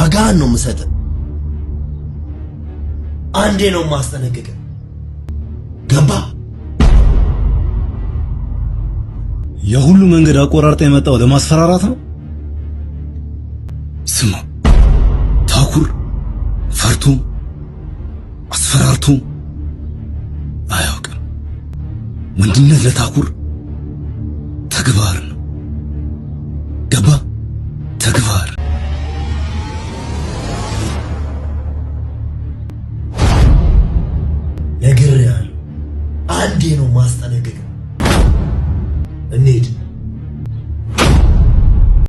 ዋጋን ነው የምሰጥ። አንዴ ነው ማስጠነቀቅ። ገባ? የሁሉ መንገድ አቆራርጠ የመጣው ለማስፈራራት ነው። ስማ ታኩር ፈርቶ አስፈራርቶ አያውቅም። ወንድነት ለታኩር ተግባር ነው።